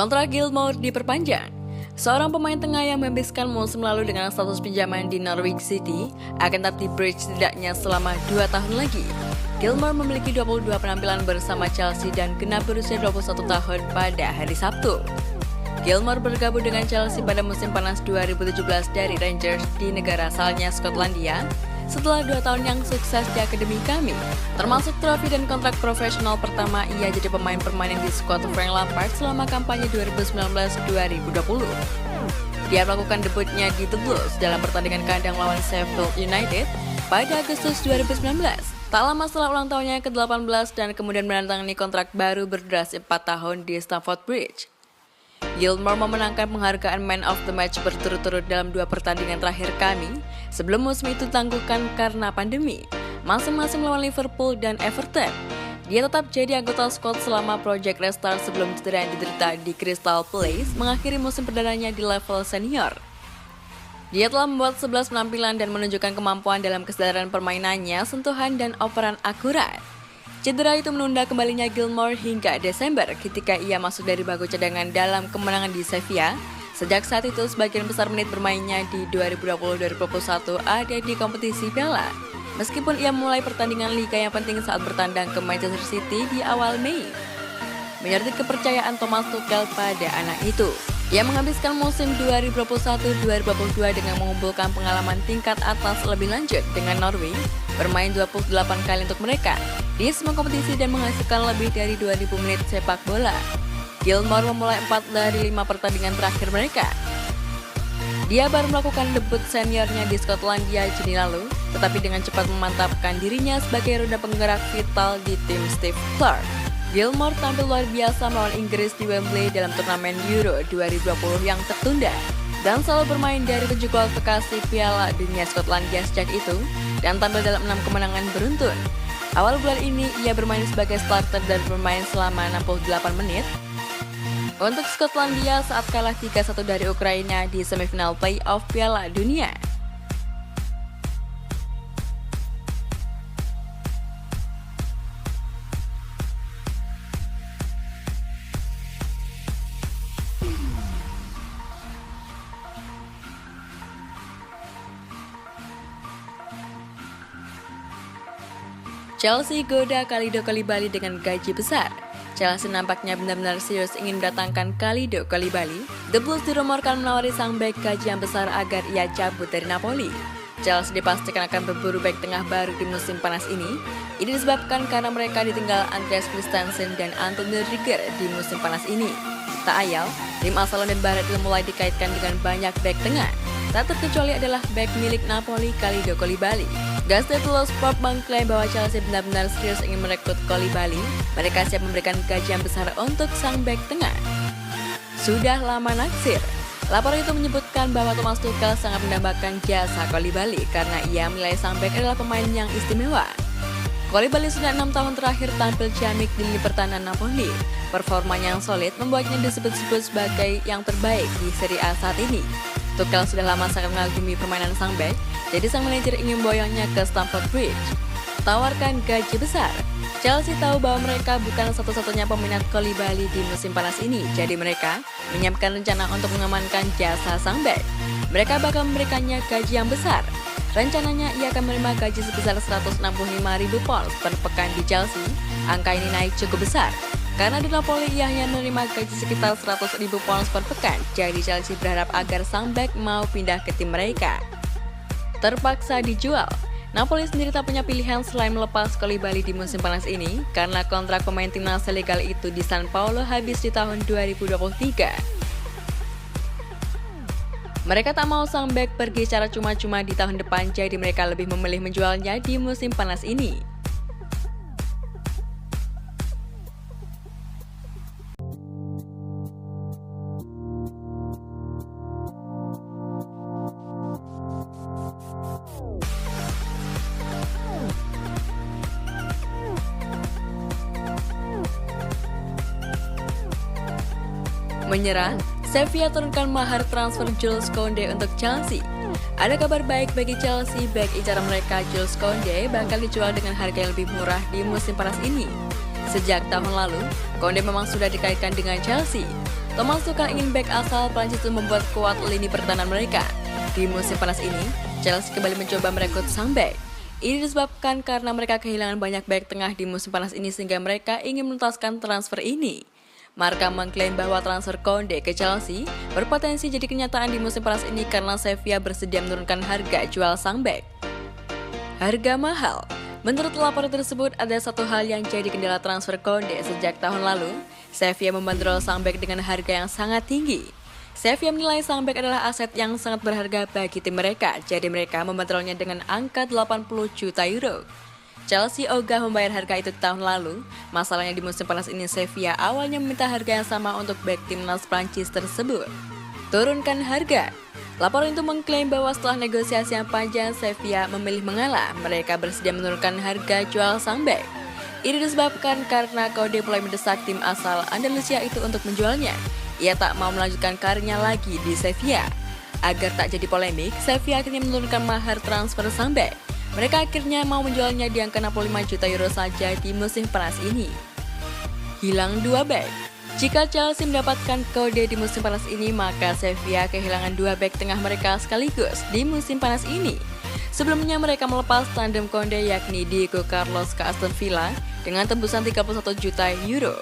Kontrak Gilmour diperpanjang. Seorang pemain tengah yang menghabiskan musim lalu dengan status pinjaman di Norwich City akan tetap di bridge setidaknya selama 2 tahun lagi. Gilmour memiliki 22 penampilan bersama Chelsea dan genap berusia 21 tahun pada hari Sabtu. Gilmour bergabung dengan Chelsea pada musim panas 2017 dari Rangers di negara asalnya Skotlandia setelah 2 tahun yang sukses di akademi kami. Termasuk trofi dan kontrak profesional pertama, ia jadi pemain permanen di skuad Frank Lampard selama kampanye 2019-2020. Dia melakukan debutnya di The Blues dalam pertandingan kandang lawan Sheffield United pada Agustus 2019. Tak lama setelah ulang tahunnya ke-18 dan kemudian menandatangani kontrak baru berdurasi 4 tahun di Stamford Bridge. Gilmour memenangkan penghargaan Man of the Match berturut-turut dalam 2 pertandingan terakhir kami sebelum musim itu ditangguhkan karena pandemi, masing-masing melawan Liverpool dan Everton. Dia tetap jadi anggota skuad selama Project Restart sebelum cedera yang diderita di Crystal Palace mengakhiri musim perdananya di level senior. Dia telah membuat 11 penampilan dan menunjukkan kemampuan dalam kesadaran permainannya, sentuhan, dan operan akurat. Cedera itu menunda kembalinya Gilmour hingga Desember ketika ia masuk dari bangku cadangan dalam kemenangan di Sevilla. Sejak saat itu, sebagian besar menit bermainnya di 2020-2021 ada di kompetisi Piala. Meskipun ia mulai pertandingan liga yang penting saat bertandang ke Manchester City di awal Mei. Menyoroti kepercayaan Thomas Tuchel pada anak itu. Ia menghabiskan musim 2021-2022 dengan mengumpulkan pengalaman tingkat atas lebih lanjut dengan Norwich, bermain 28 kali untuk mereka di semua kompetisi dan menghasilkan lebih dari 2000 menit sepak bola. Gilmour memulai 4 dari 5 pertandingan terakhir mereka. Dia baru melakukan debut seniornya di Skotlandia Juni lalu, tetapi dengan cepat memantapkan dirinya sebagai roda penggerak vital di tim Steve Clarke. Gilmour tampil luar biasa melawan Inggris di Wembley dalam turnamen Euro 2020 yang tertunda dan selalu bermain dari 7 kualifikasi Piala Dunia Skotlandia sejak itu dan tampil dalam 6 kemenangan beruntun. Awal bulan ini ia bermain sebagai starter dan bermain selama 68 menit untuk Skotlandia saat kalah 3-1 dari Ukraina di semifinal playoff Piala Dunia. Chelsea goda Kalidou Koulibaly dengan gaji besar. Chelsea nampaknya benar-benar serius ingin mendatangkan Kalidou Koulibaly. The Blues dirumorkan menawari sang bek gaji yang besar agar ia cabut dari Napoli. Chelsea dipastikan akan berburu bek tengah baru di musim panas ini. Ini disebabkan karena mereka ditinggal Andreas Christensen dan Antonio Rudiger di musim panas ini. Tak ayal, tim asal London Barat mulai dikaitkan dengan banyak bek tengah. Tak terkecuali adalah bek milik Napoli, Kalidou Koulibaly. Gazette Sport mengklaim bahwa Chelsea benar-benar serius ingin merekrut Koulibaly. Mereka siap memberikan gaji yang besar untuk sang bek tengah. Sudah lama naksir. Laporan itu menyebutkan bahwa Thomas Tuchel sangat mendambakan jasa Koulibaly karena ia menilai sang bek adalah pemain yang istimewa. Koulibaly sudah 6 tahun terakhir tampil ciamik di lini pertahanan Napoli. Performanya yang solid membuatnya disebut-sebut sebagai yang terbaik di Serie A saat ini. Tuchel sudah lama sangat mengagumi permainan sang bek, jadi sang manajer ingin memboyongnya ke Stamford Bridge. Tawarkan gaji besar. Chelsea tahu bahwa mereka bukan satu-satunya peminat Koulibaly di musim panas ini, jadi mereka menyiapkan rencana untuk mengamankan jasa sang bek. Mereka bakal memberikannya gaji yang besar. Rencananya ia akan menerima gaji sebesar 165.000 pounds per pekan di Chelsea. Angka ini naik cukup besar. Karena di Napoli ia hanya menerima gaji sekitar 100.000 pounds per pekan, jadi Chelsea berharap agar sang bek mau pindah ke tim mereka. Terpaksa dijual. Napoli sendiri tak punya pilihan selain melepas Koulibaly di musim panas ini, karena kontrak pemain timnas selegal itu di San Paulo habis di tahun 2023. Mereka tak mau sang bek pergi secara cuma-cuma di tahun depan, jadi mereka lebih memilih menjualnya di musim panas ini. Menyerah, Sevilla turunkan mahar transfer Jules Koundé untuk Chelsea. Ada kabar baik bagi Chelsea, bek incaran mereka Jules Koundé bakal dijual dengan harga yang lebih murah di musim panas ini. Sejak tahun lalu, Koundé memang sudah dikaitkan dengan Chelsea. Thomas Tuchel ingin bek asal Prancis itu membuat kuat lini pertahanan mereka. Di musim panas ini, Chelsea kembali mencoba merekrut sang bek. Ini disebabkan karena mereka kehilangan banyak bek tengah di musim panas ini sehingga mereka ingin menuntaskan transfer ini. Marca mengklaim bahwa transfer Koundé ke Chelsea berpotensi jadi kenyataan di musim panas ini karena Sevilla bersedia menurunkan harga jual sang bek. Harga mahal. Menurut laporan tersebut, ada satu hal yang jadi kendala transfer Koundé sejak tahun lalu. Sevilla membandrol sang bek dengan harga yang sangat tinggi. Sevilla menilai sang bek adalah aset yang sangat berharga bagi tim mereka, jadi mereka membandrolnya dengan angka 80 juta euro. Chelsea ogah membayar harga itu tahun lalu. Masalahnya di musim panas ini Sevilla awalnya meminta harga yang sama untuk bek timnas Prancis tersebut. Turunkan harga. Laporan itu mengklaim bahwa setelah negosiasi yang panjang, Sevilla memilih mengalah. Mereka bersedia menurunkan harga jual sang bek. Ini disebabkan karena Koundé mulai mendesak tim asal Andalusia itu untuk menjualnya. Ia tak mau melanjutkan karirnya lagi di Sevilla. Agar tak jadi polemik, Sevilla akhirnya menurunkan mahar transfer sang bek. Mereka akhirnya mau menjualnya di angka 65 juta euro saja di musim panas ini. Hilang 2 bek. Jika Chelsea mendapatkan Koundé di musim panas ini, maka Sevilla kehilangan 2 bek tengah mereka sekaligus di musim panas ini. Sebelumnya mereka melepas tandem Koundé yakni Diego Carlos ke Aston Villa dengan tembusan 31 juta euro.